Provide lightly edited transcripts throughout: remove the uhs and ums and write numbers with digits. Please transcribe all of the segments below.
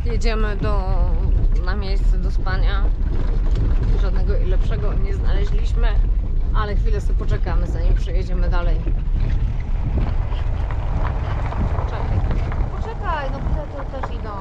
Jedziemy na miejsce do spania. Żadnego lepszego nie znaleźliśmy, ale chwilę sobie poczekamy, zanim przejedziemy dalej. Poczekaj, no te też idą.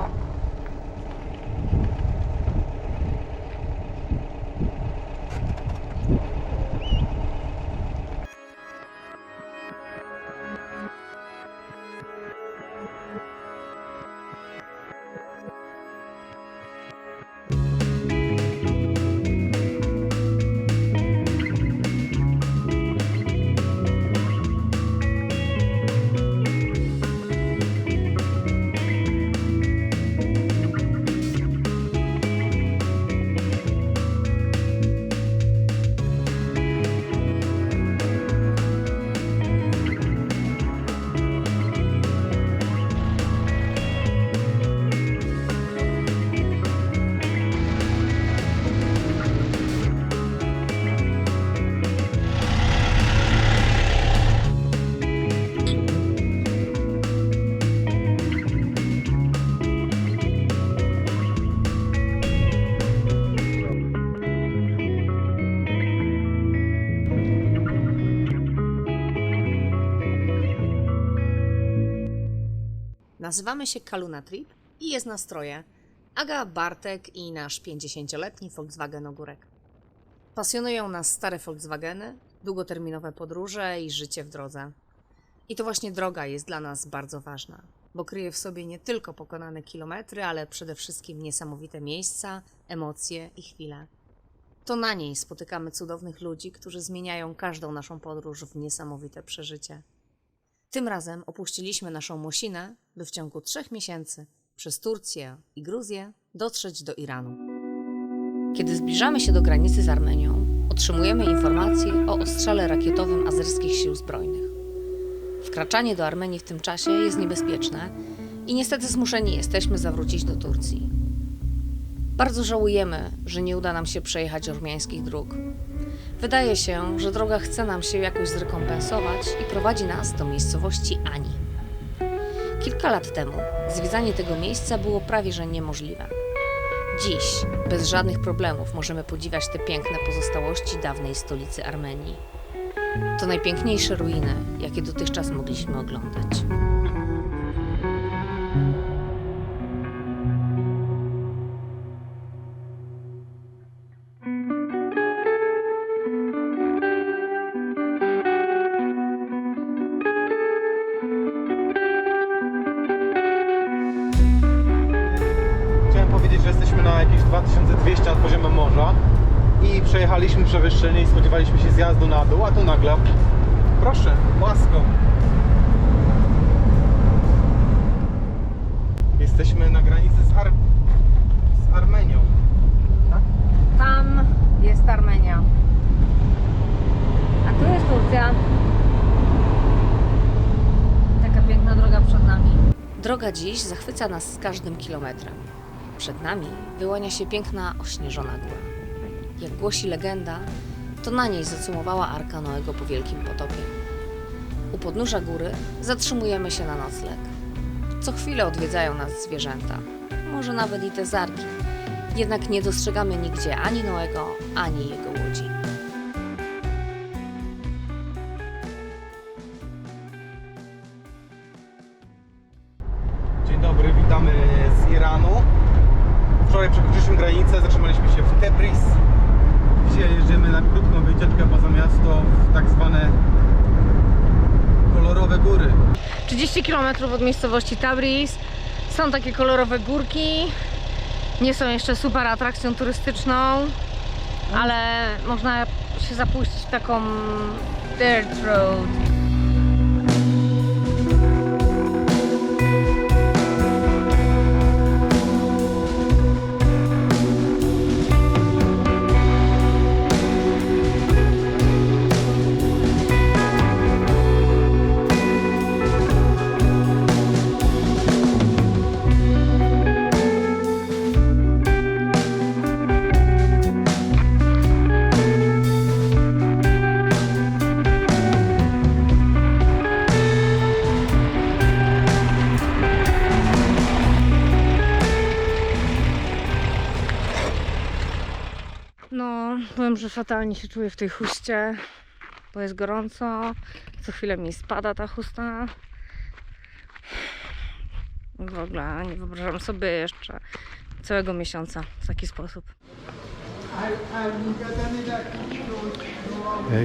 Nazywamy się Kaluna Trip i jest nas troje. Aga, Bartek i nasz 50-letni Volkswagen Ogórek. Pasjonują nas stare Volkswageny, długoterminowe podróże i życie w drodze. I to właśnie droga jest dla nas bardzo ważna, bo kryje w sobie nie tylko pokonane kilometry, ale przede wszystkim niesamowite miejsca, emocje i chwile. To na niej spotykamy cudownych ludzi, którzy zmieniają każdą naszą podróż w niesamowite przeżycie. Tym razem opuściliśmy naszą Mosinę, by w ciągu 3 miesięcy przez Turcję i Gruzję dotrzeć do Iranu. Kiedy zbliżamy się do granicy z Armenią, otrzymujemy informacje o ostrzale rakietowym azerskich sił zbrojnych. Wkraczanie do Armenii w tym czasie jest niebezpieczne i niestety zmuszeni jesteśmy zawrócić do Turcji. Bardzo żałujemy, że nie uda nam się przejechać ormiańskich dróg. Wydaje się, że droga chce nam się jakoś zrekompensować i prowadzi nas do miejscowości Ani. Kilka lat temu zwiedzanie tego miejsca było prawie że niemożliwe. Dziś bez żadnych problemów możemy podziwiać te piękne pozostałości dawnej stolicy Armenii. To najpiękniejsze ruiny, jakie dotychczas mogliśmy oglądać. Że jesteśmy na jakieś 2200 nad poziomem morza i przejechaliśmy przewyższenie i spodziewaliśmy się zjazdu na dół, a tu nagle, proszę, łaską. Jesteśmy na granicy z Armenią, tak? Tam jest Armenia, a tu jest Turcja. Taka piękna droga przed nami. Droga dziś zachwyca nas z każdym kilometrem. Przed nami wyłania się piękna, ośnieżona góra. Jak głosi legenda, to na niej zacumowała Arka Noego po Wielkim Potopie. U podnóża góry zatrzymujemy się na nocleg. Co chwilę odwiedzają nas zwierzęta, może nawet i te zarki. Jednak nie dostrzegamy nigdzie ani Noego, ani jego łodzi. Dzień dobry, witamy z Iranu. Wczoraj przekroczyliśmy granicę, zatrzymaliśmy się w Tebriz. Dzisiaj jedziemy na krótką wycieczkę poza miasto w tak zwane kolorowe góry. 30 km od miejscowości Tabriz. Są takie kolorowe górki. Nie są jeszcze super atrakcją turystyczną, ale można się zapuścić w taką dirt road. Powiem, że fatalnie się czuję w tej chuście, bo jest gorąco. Co chwilę mi spada ta chusta. W ogóle nie wyobrażam sobie jeszcze całego miesiąca w taki sposób.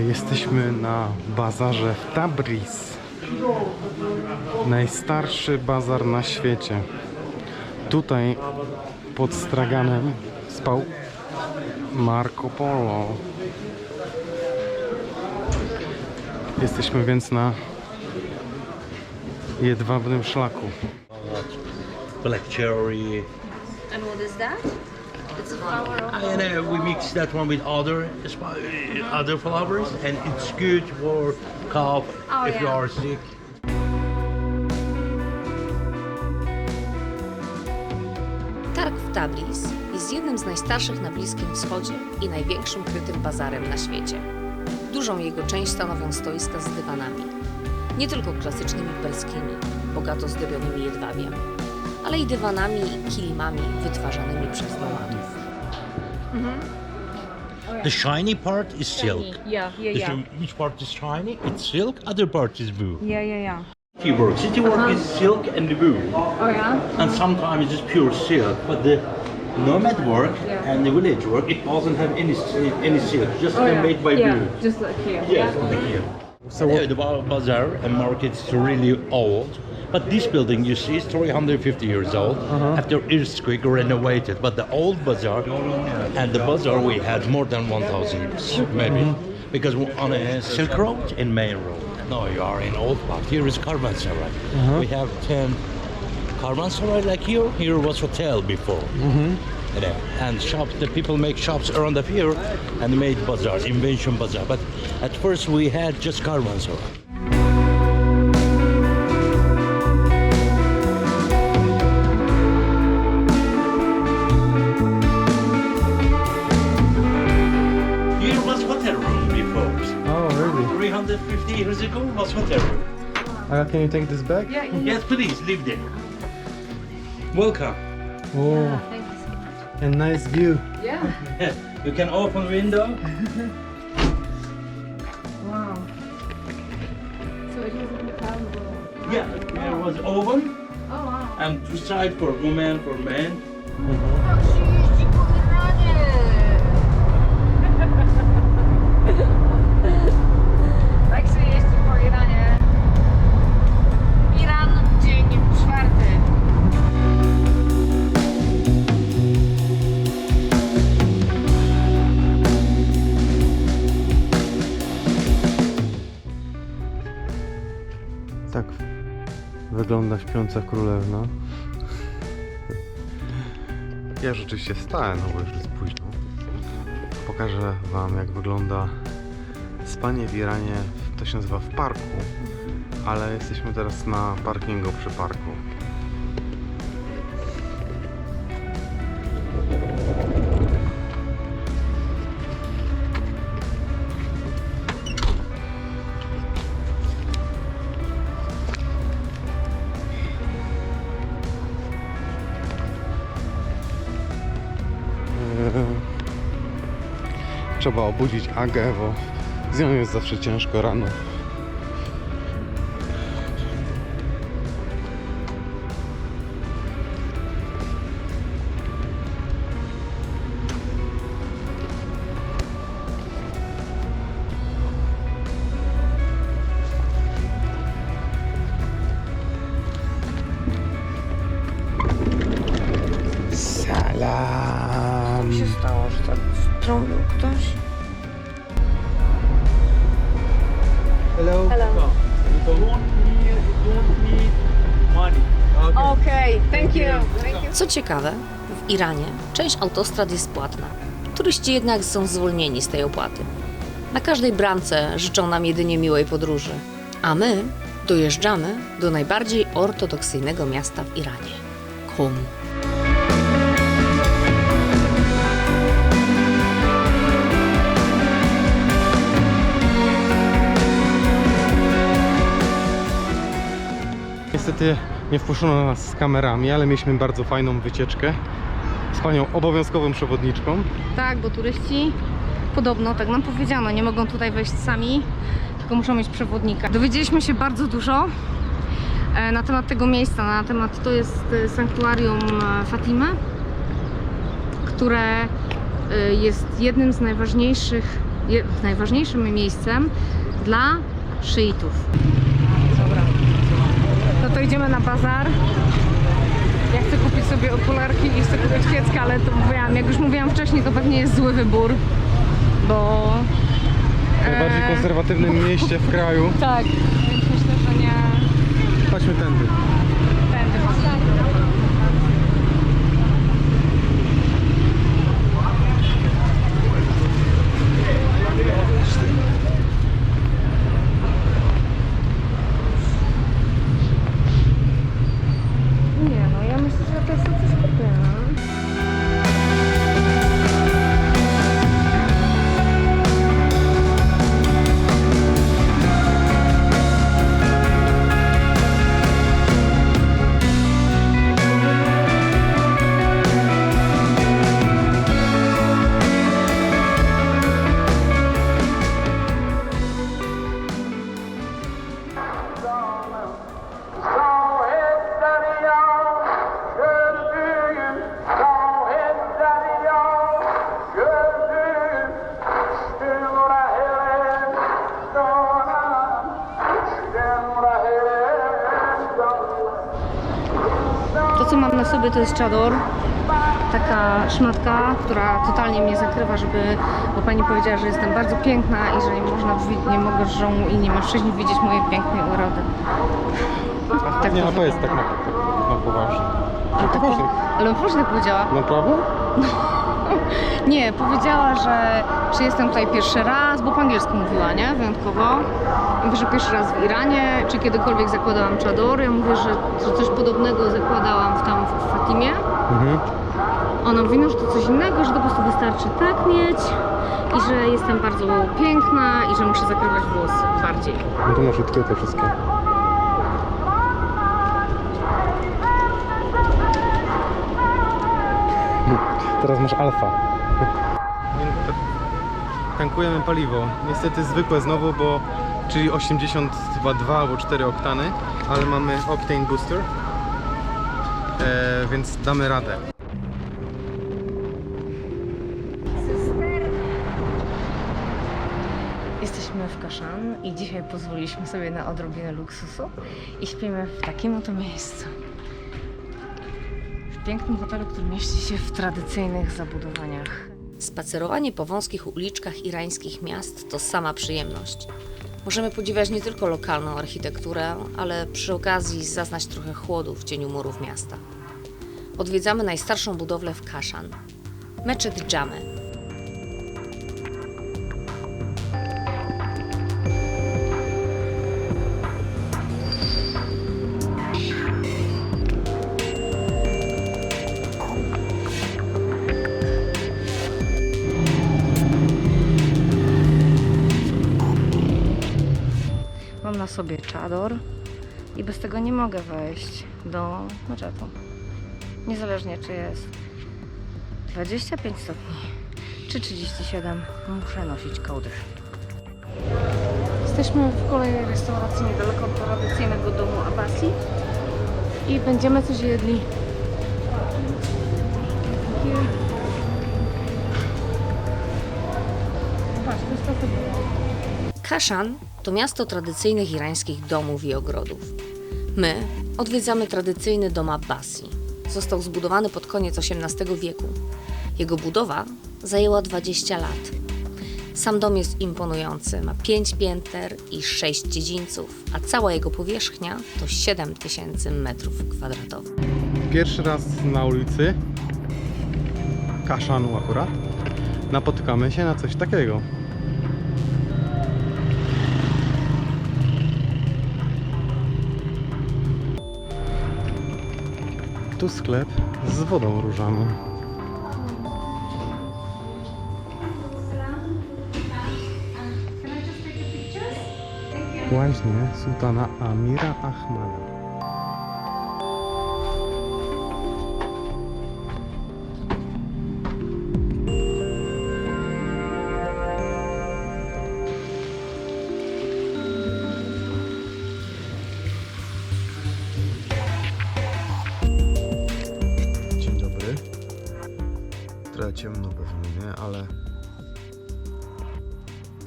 Jesteśmy na bazarze w Tabriz. Najstarszy bazar na świecie. Tutaj pod straganem spał Marco Polo. Jesteśmy więc na jedwabnym szlaku. Black cherry. And what is that? It's a flower of... And we mix that one with other flowers, and it's good for cough Oh, if you yeah. are sick. Targ w Tabriz jest jednym z najstarszych na Bliskim Wschodzie i największym krytym bazarem na świecie. Dużą jego część stanowią stoiska z dywanami. Nie tylko klasycznymi perskimi, bogato zdobionymi jedwabiem, ale i dywanami i kilimami wytwarzanymi przez nomadów. The shiny part is silk. Yeah. Which part is shiny? It's silk. Other part is wool. Yeah. City work. City work is silk and wool, Oh yeah? and sometimes it's pure silk. But the nomad work and the village work, it doesn't have any silk. Just made by wool. Just like here. Yes, like here. So The bazaar and market is really old, but this building you see is 350 years old. After earthquake renovated, but the old bazaar and the bazaar we had more than 1,000 years, maybe, because on a Silk Road and Main Road. No, you are in old part. Here is Karmansaray. We have 10 Karmansaray like here. Here was hotel before. You know, and shops, the people make shops around up here and made bazaars, invention bazaar. But at first we had just Karmansaray. Here was hotel room before. Oh, really? 350 years ago was hotel room. Can you take this back? Yes, please, live there. Welcome. Oh, a nice view. You can open window. Wow. So it was in the family. Yeah, there was oven Oh wow. and two side for women, for men. Tak się jeździ po Iranie. Iran, dzień 4. Tak wygląda śpiąca królewna. Ja rzeczywiście wstałem, no bo już jest późno. Pokażę wam, jak wygląda spanie w Iranie. To się nazywa w parku, ale jesteśmy teraz na parkingu przy parku. Trzeba obudzić Agę, bo z nią jest zawsze ciężko rano. Salam. Co się stało, że tak strąbił ktoś? Hello. Hello. Okej, thank you. Co ciekawe, w Iranie część autostrad jest płatna. Turyści jednak są zwolnieni z tej opłaty. Na każdej bramce życzą nam jedynie miłej podróży, a my dojeżdżamy do najbardziej ortodoksyjnego miasta w Iranie – Qum. Niestety nie wpuszczono nas z kamerami, ale mieliśmy bardzo fajną wycieczkę z panią obowiązkową przewodniczką. Tak, bo turyści podobno, tak nam powiedziano, nie mogą tutaj wejść sami, tylko muszą mieć przewodnika. Dowiedzieliśmy się bardzo dużo na temat tego miejsca, na temat, to jest sanktuarium Fatimy, które jest jednym z najważniejszym miejscem dla szyitów. Dobra, no to idziemy na bazar. Ja chcę kupić sobie okularki i chcę kupić kieckę, ale to mówiłam, jak już mówiłam wcześniej, to pewnie jest zły wybór, bo... W najbardziej konserwatywnym mieście w kraju. Tak, więc myślę, że nie... Chodźmy tędy. Tędy może. Nie no, ja myślę, że to jest coś kupione. To, co mam na sobie, to jest czador, taka szmatka, która totalnie mnie zakrywa, bo pani powiedziała, że jestem bardzo piękna i że nie mogą inni mężczyźni widzieć mojej pięknej urody. Tak Nie, to no to jest tak wygląda. na poważnie. Ale tak, poważnie. ale poważnie tak powiedziała. Naprawdę? Nie, powiedziała, że czy jestem tutaj pierwszy raz, bo po angielsku mówiła, nie? Wyjątkowo. Mówi, że pierwszy raz w Iranie, czy kiedykolwiek zakładałam czador. Ja mówię, że coś podobnego zakładałam tam w Fatimie. Mhm. Ona mówi, no, że to coś innego, że to po prostu wystarczy tak mieć i że jestem bardzo piękna i że muszę zakrywać włosy bardziej. No to masz odkryte wszystkie. Teraz masz alfa. Tankujemy paliwo. Niestety zwykłe znowu, czyli 82 albo 4 oktany, ale mamy Octane Booster, więc damy radę. Jesteśmy w Kashan i dzisiaj pozwoliliśmy sobie na odrobinę luksusu i śpimy w takim oto miejscu. W pięknym hotelu, który mieści się w tradycyjnych zabudowaniach. Spacerowanie po wąskich uliczkach irańskich miast to sama przyjemność. Możemy podziwiać nie tylko lokalną architekturę, ale przy okazji zaznać trochę chłodu w cieniu murów miasta. Odwiedzamy najstarszą budowlę w Kashan – Meczet Jame. Mam na sobie czador i bez tego nie mogę wejść do meczetu. Niezależnie czy jest 25 stopni czy 37, muszę nosić kołdrę. Jesteśmy w kolejnej restauracji niedaleko od tradycyjnego domu Abbasi i będziemy coś jedli. Patrz, to jest to sobie. Kashan to miasto tradycyjnych irańskich domów i ogrodów. My odwiedzamy tradycyjny dom Abbasi. Został zbudowany pod koniec XVIII wieku. Jego budowa zajęła 20 lat. Sam dom jest imponujący, ma 5 pięter i 6 dziedzińców, a cała jego powierzchnia to 7000 m². Pierwszy raz na ulicy Kaszanu akurat napotykamy się na coś takiego. Tu sklep z wodą różaną. Właśnie sułtana Amira Ahmada. ciemno pewnie, nie? Ale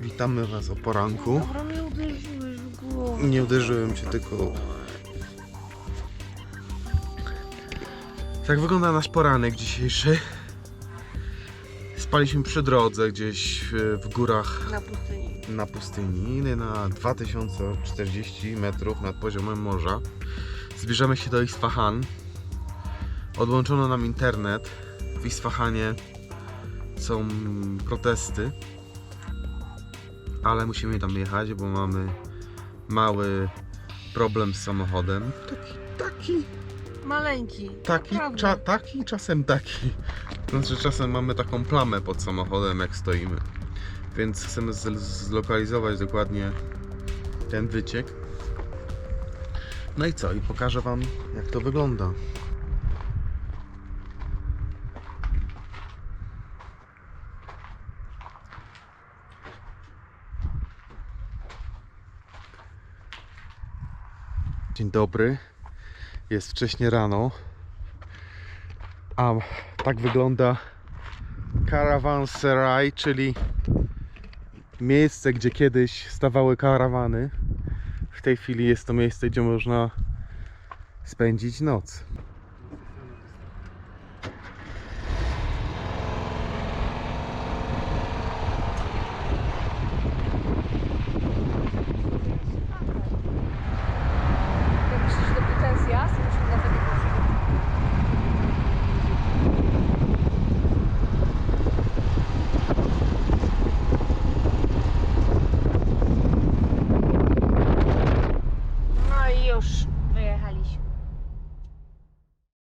witamy Was o poranku. Dobra, mnie uderzyłeś w głowę. Nie uderzyłem Cię, tylko... Tak wygląda nasz poranek dzisiejszy. Spaliśmy przy drodze gdzieś w górach Na pustyni. na pustyni na 2040 metrów nad poziomem morza. Zbliżamy się do Isfahan. Odłączono nam internet. W Isfahanie są protesty, ale musimy tam jechać, bo mamy mały problem z samochodem. Maleńki. Taki, czasem taki. Znaczy czasem mamy taką plamę pod samochodem, jak stoimy. Więc chcemy zlokalizować dokładnie ten wyciek. No i co? I pokażę Wam, jak to wygląda. Dzień dobry. Jest wcześnie rano. A tak wygląda Caravanserai, czyli miejsce, gdzie kiedyś stawały karawany. W tej chwili jest to miejsce, gdzie można spędzić noc. Jak myślisz, że to ten zjazd? Musimy na tego No i już